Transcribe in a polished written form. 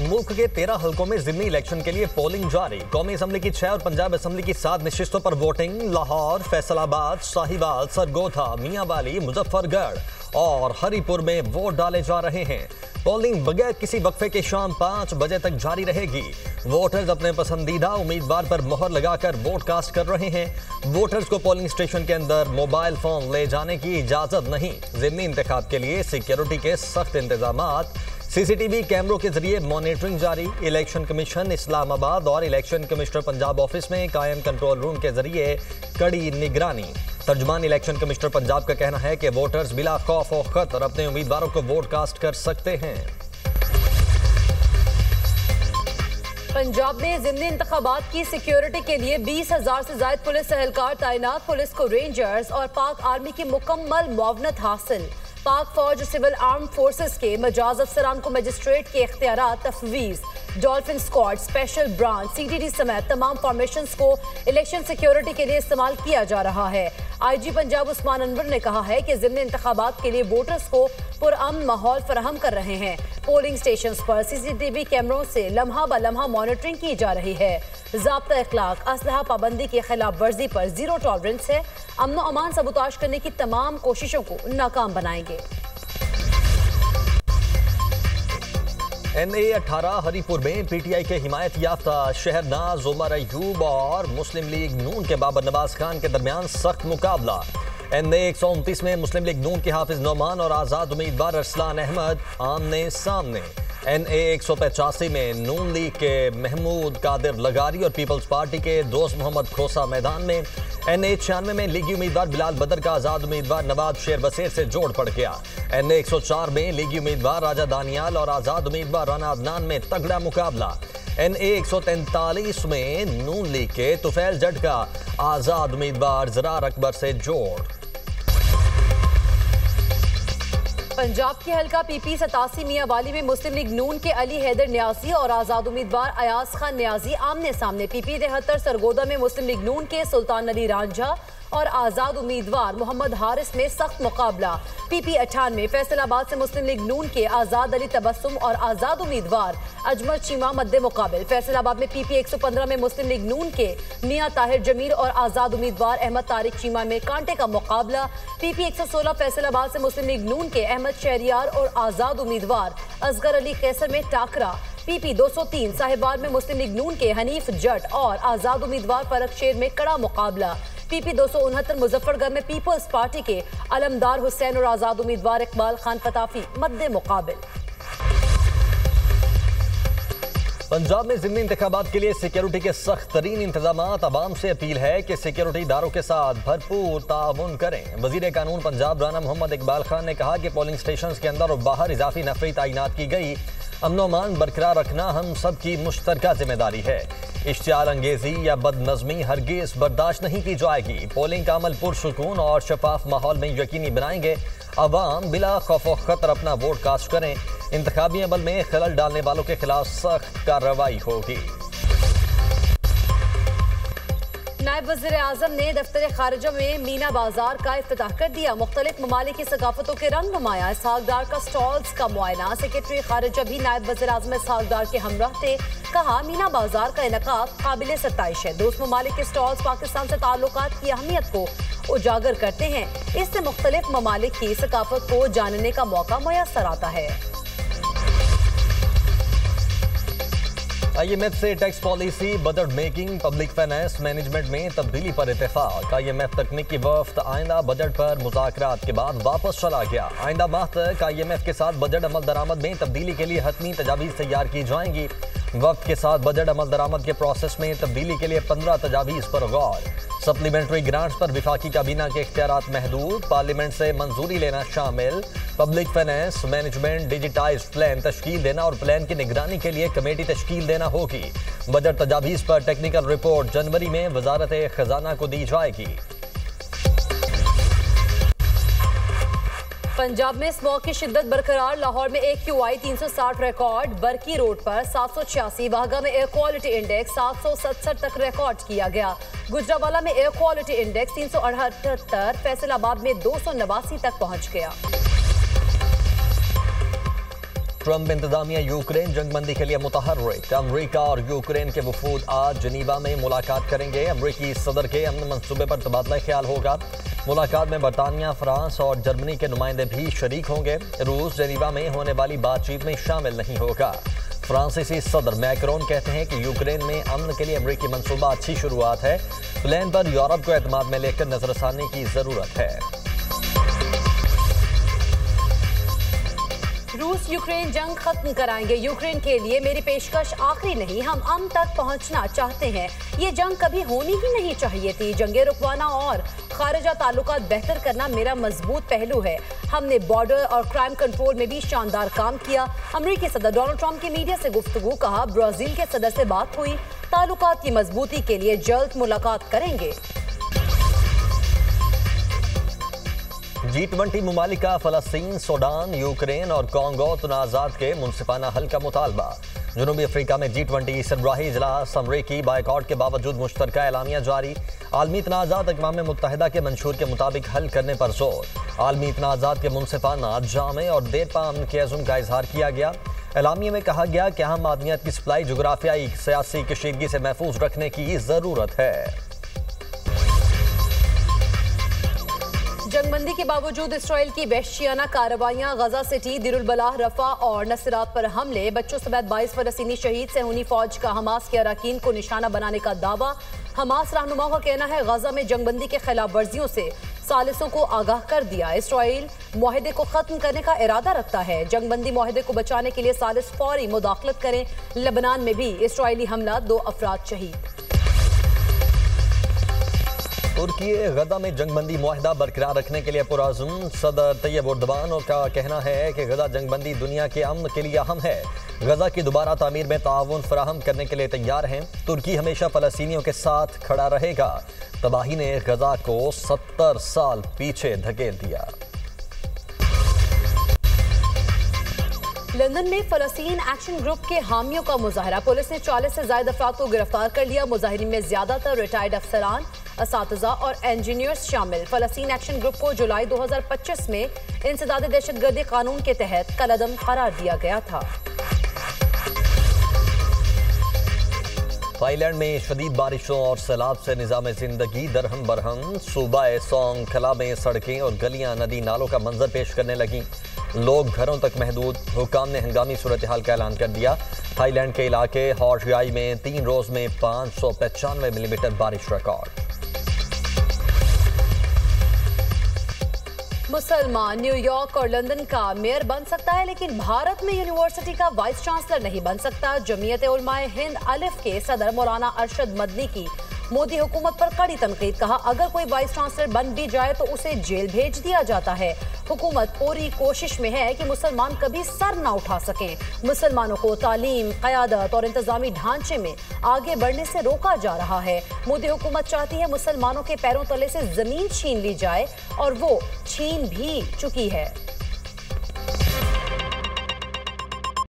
मुल्क के 13 हल्कों में ज़िमनी इलेक्शन के लिए पोलिंग जारी। कौमी असम्बली की 6 और पंजाब असम्बली की 7 नशिस्तों पर वोटिंग। लाहौर, फैसलाबाद, साहिवाल, सरगोधा, मियांवाली, मुजफ्फरगढ़ और हरीपुर में वोट डाले जा रहे हैं। पोलिंग बगैर किसी वक्फे के शाम 5 बजे तक जारी रहेगी। वोटर्स अपने पसंदीदा उम्मीदवार पर मोहर लगाकर वोट कास्ट कर रहे हैं। वोटर्स को पोलिंग स्टेशन के अंदर मोबाइल फोन ले जाने की इजाजत नहीं। ज़िमनी इंतखाब के लिए सिक्योरिटी के सख्त इंतजामात, सीसीटीवी कैमरों के जरिए मॉनिटरिंग जारी। इलेक्शन कमीशन इस्लामाबाद और इलेक्शन कमिश्नर पंजाब ऑफिस में कायम कंट्रोल रूम के जरिए कड़ी निगरानी। तर्जुमान इलेक्शन कमिश्नर पंजाब का कहना है कि वोटर्स बिला खौफ और खतर अपने उम्मीदवारों को वोट कास्ट कर सकते हैं। पंजाब में ज़िमनी इंतखाबात की सिक्योरिटी के लिए 20,000 से ज्यादा पुलिस एहलकार तैनात। पुलिस को रेंजर्स और पाक आर्मी की मुकम्मल मुआवनत हासिल। पाक फौज सिविल आर्म फोर्सेस के मजाज अफसरान को मजिस्ट्रेट के इख्तियारात तफवीज। Dolphin squad, special branch, CTD समेत तमाम फॉर्मेशंस को इलेक्शन सिक्योरिटी के लिए इस्तेमाल किया जा रहा है। आईजी पंजाब उस्मान अनवर ने कहा है कि ज़िमनी इंतखाबात के लिए वोटर्स को पुरअमन माहौल फराहम कर रहे हैं। पोलिंग स्टेशंस पर सीसीटीवी कैमरों से लम्हा ब लम्हा मॉनिटरिंग की जा रही है। ज़ाब्ता इखलाक, असलहा पाबंदी की खिलाफ वर्जी पर जीरो टॉलरेंस है। अमन और अमान सबूताश करने की तमाम कोशिशों को नाकाम बनाएंगे। NA-18 हरीपुर में पीटीआई के हिमायत याफ्ता शहरनाज उमर अयूब और मुस्लिम लीग नून के बाबर नवाज खान के दरमियान सख्त मुकाबला। NA-129 में मुस्लिम लीग नून के हाफिज नौमान और आज़ाद उम्मीदवार अरसलान अहमद आमने सामने। NA-185 में नून लीग के महमूद कादिर लगारी और पीपल्स पार्टी के दोस्त मोहम्मद खोसा मैदान में। NA-96 में लीगी उम्मीदवार बिलाल बदर का आज़ाद उम्मीदवार नवाब शेर बसेर से जोड़ पड़ गया। NA-104 में लीगी उम्मीदवार राजा दानियाल और आज़ाद उम्मीदवार राना अदनान में तगड़ा मुकाबला। NA-143 में नून लीग के तुफैल जट का आज़ाद उम्मीदवार ज़रार अकबर से जोड़। पंजाब के हल्का PP 87 मियांवाली में मुस्लिम लीग नून के अली हैदर न्याजी और आज़ाद उम्मीदवार अयाज खान न्याजी आमने सामने। PP 73 सरगोदा में मुस्लिम लीग नून के सुल्तान अली रांझा और आज़ाद उम्मीदवार मोहम्मद हारिस में सख्त मुकाबला। PP 98 फैसलाबाद से मुस्लिम लीग नून के आज़ाद अली तबस्सुम और आज़ाद उम्मीदवार अजमल चीमा मद्दे मुकाबिल। फैसलाबाद में PP 115 में मुस्लिम लीग नून के मियां ताहिर जमीर और आज़ाद उम्मीदवार अहमद तारिक चीमा में कांटे का मुकाबला। PP 116 फैसलाबाद से मुस्लिम लीग नून के अहमद शहरियार और आज़ाद उम्मीदवार असगर अली कैसर में टाकरा। PP 203 साहिबाल में मुस्लिम लीग नून के हनीफ जट और आज़ाद उम्मीदवार फरक शेर में कड़ा मुकाबला। PP 269 मुजफ्फरगढ़ में पीपल्स पार्टी के अलमदार हुसैन और आज़ाद उम्मीदवार इकबाल खान फताफी मद्दे मुकाबिल। पंजाब में ज़िमनी इंतखाबात के लिए सिक्योरिटी के सख्त तरीन इंतजामात। अवाम से अपील है कि सिक्योरिटी इदारों के साथ भरपूर ताउन करें। वजीर कानून पंजाब राना मोहम्मद इकबाल खान ने कहा कि पोलिंग स्टेशन के अंदर और बाहर इजाफी नफरी तैनात की गई। अमन अमान बरकरार रखना हम सब की मुश्तरका जिम्मेदारी है। इश्तियाल अंगेजी या बदनज़मी हरगिज बर्दाश्त नहीं की जाएगी। पोलिंग का अमल पुरसुकून और शफाफ माहौल में यकीनी बनाएंगे। अवाम बिला खौफ और खतर अपना वोट कास्ट करें। इंतखाबी अमल में खलल डालने वालों के खिलाफ सख्त कार्रवाई होगी। नायब वज़ीर आज़म ने दफ्तर खारिजा में मीना बाजार का इफ्तिताह कर दिया। मुख्तलिफ ममालिक की सकाफतों के रंग नुमाया। इसहाक डार का स्टॉल्स का मुआयना। सेक्रेटरी खारिजा भी नायब वज़ीर आज़म इसहाक डार के हमराह थे। कहा, मीना बाजार का इनकाद काबिल सताइश है। दोस्त ममालिक के स्टॉल्स पाकिस्तान से ताल्लुकात की अहमियत को उजागर करते हैं। इससे मुख्तलिफ ममालिक की सकाफत को जानने का मौका मुयस्सर आता है। IMF से tax policy, budget making, public finance management में तब्दीली पर इत्तेफाक। IMF तकनीकी वफ्द आइंदा बजट पर मुज़ाकरात के बाद वापस चला गया। आइंदा माह तक IMF के साथ बजट अमल दरामद में तब्दीली के लिए हतमी तजावीज़ तैयार की जाएंगी। वक्त के साथ बजट अमल दरामद के प्रोसेस में तब्दीली के लिए 15 तजावीज़ पर गौर। सप्लीमेंट्री ग्रांट्स पर विफाकी काबीना के इख्तियारात महदूद। पार्लियामेंट से मंजूरी लेना शामिल। Public finance management digitized plan तश्कील देना और प्लान की निगरानी के लिए कमेटी तश्कील देना होगी। बजट तजावीज़ पर टेक्निकल रिपोर्ट जनवरी में वजारत खजाना को दी जाएगी। पंजाब में स्मॉग की शिद्दत बरकरार। लाहौर में AQI 360 रिकॉर्ड। बरकी रोड पर 786। वाहगा में एयर क्वालिटी इंडेक्स 767 तक रिकॉर्ड किया गया। गुजरावाला में एयर क्वालिटी इंडेक्स 378। फैसलाबाद में 289 तक पहुंच गया। ट्रंप इंतजामिया यूक्रेन जंगबंदी के लिए मुतहर्रिक। अमेरिका और यूक्रेन के वफूद आज जिनीवा में मुलाकात करेंगे। अमेरिकी सदर के अमन मंसूबे पर तबादला ख्याल होगा। मुलाकात में बरतानिया, फ्रांस और जर्मनी के नुमाइंदे भी शरीक होंगे। रूस जिनीवा में होने वाली बातचीत में शामिल नहीं होगा। फ्रांसीसी सदर मैक्रोन कहते हैं कि यूक्रेन में अमन के लिए अमेरिकी मंसूबा अच्छी शुरुआत है। प्लान पर यूरोप को एतमाद में लेकर नजरसानी की जरूरत है। रूस यूक्रेन जंग खत्म कराएंगे। यूक्रेन के लिए मेरी पेशकश आखिरी नहीं, हम अमन तक पहुंचना चाहते हैं। ये जंग कभी होनी ही नहीं चाहिए थी। जंगे रुकवाना और खारिजा ताल्लुकात बेहतर करना मेरा मजबूत पहलू है। हमने बॉर्डर और क्राइम कंट्रोल में भी शानदार काम किया। अमेरिकी सदर डोनाल्ड ट्रंप की मीडिया से गुफ्तगू। कहा, ब्राजील के सदर से बात हुई, ताल्लुकात की मजबूती के लिए जल्द मुलाकात करेंगे। G20 मुमालिक का फलस्तीन, सूडान, यूक्रेन और कांगो तनाज़ात के मुनसिफाना हल का मुतालबा। जनूबी अफ्रीका में G20 सरबराही इजलास, अमरीकी बायकॉट के बावजूद मुश्तरका एलामिया जारी। आलमी तनाज़ात अक़वाम मुत्तहिदा के मंशूर के मुताबिक हल करने पर जोर। आलमी तनाज़ात के मुनसिफाना, जामे और देरपा अमन के अज़्म का इजहार किया गया। एलामिया में कहा गया कि अहम मादनियात की सप्लाई जुग्राफियाई सियासी कशीदगी से महफूज रखने की ज़रूरत है। जंगबंदी के बावजूद इसराइल की वहशियाना कार्रवाइयां, गजा सिटी, दिरुल बलाह, रफा और नसरात पर हमले, बच्चों समेत 22 फलस्तीनी शहीद। सहूनी फौज का हमास के अरकान को निशाना बनाने का दावा। हमास रहनुमाओं का कहना है गजा में जंगबंदी के खिलाफ वर्जियों से सालिसों को आगाह कर दिया। इसराइल मुआहदे को खत्म करने का इरादा रखता है। जंगबंदी मुआहदे को बचाने के लिए सालिस फौरी मुदाखलत करें। लेबनान में भी इसराइली हमला, 2 अफराद शहीद। तुर्की गजा में जंगबंदी मुआहदा बरकरार रखने के लिए पुरअज़्म। सदर तैयब एर्दोगान का कहना है कि गजा जंगबंदी दुनिया के अमन के लिए अहम है। गजा की दोबारा तामीर में ताउन फराहम करने के लिए तैयार हैं। तुर्की हमेशा फलस्तीनियों के साथ खड़ा रहेगा। तबाही ने गजा को 70 साल पीछे धकेल दिया। लंदन में फलस्तीन एक्शन ग्रुप के हामियों का मुजाहरा। पुलिस ने 40 से ज्यादा अफराद को गिरफ्तार कर लिया। मुजाहिरीन में ज्यादातर रिटायर्ड अफसरान, असातिज़ा और इंजीनियर्स शामिल। फलस्तीन एक्शन ग्रुप को जुलाई 2025 में इंसदाद दहशतगर्दी कानून के तहत कलअदम करार दिया गया था। थाईलैंड में शदीद बारिशों और सैलाब से निज़ाम जिंदगी दरहम बरहम। सूबा सोंग खला में सड़कें और गलियां नदी नालों का मंजर पेश करने लगीं। लोग घरों तक महदूद। हुकाम ने हंगामी सूरत हाल का ऐलान कर दिया। थाईलैंड के इलाके हॉर्शियाई में 3 रोज में 595 मिलीमीटर बारिश रिकॉर्ड। मुसलमान न्यूयॉर्क और लंदन का मेयर बन सकता है, लेकिन भारत में यूनिवर्सिटी का वाइस चांसलर नहीं बन सकता। जमीयत उलमाए हिंद अलिफ के सदर मौलाना अरशद मदनी की मोदी हुकूमत पर कड़ी तनकीद। कहा, अगर कोई वाइस चांसलर बन भी जाए तो उसे जेल भेज दिया जाता है। हुकूमत पूरी कोशिश में है कि मुसलमान कभी सर ना उठा सकें। मुसलमानों को तालीम, क़यादत और इंतजामी ढांचे में आगे बढ़ने से रोका जा रहा है। मोदी हुकूमत चाहती है मुसलमानों के पैरों तले से जमीन छीन ली जाए और वो छीन भी चुकी है।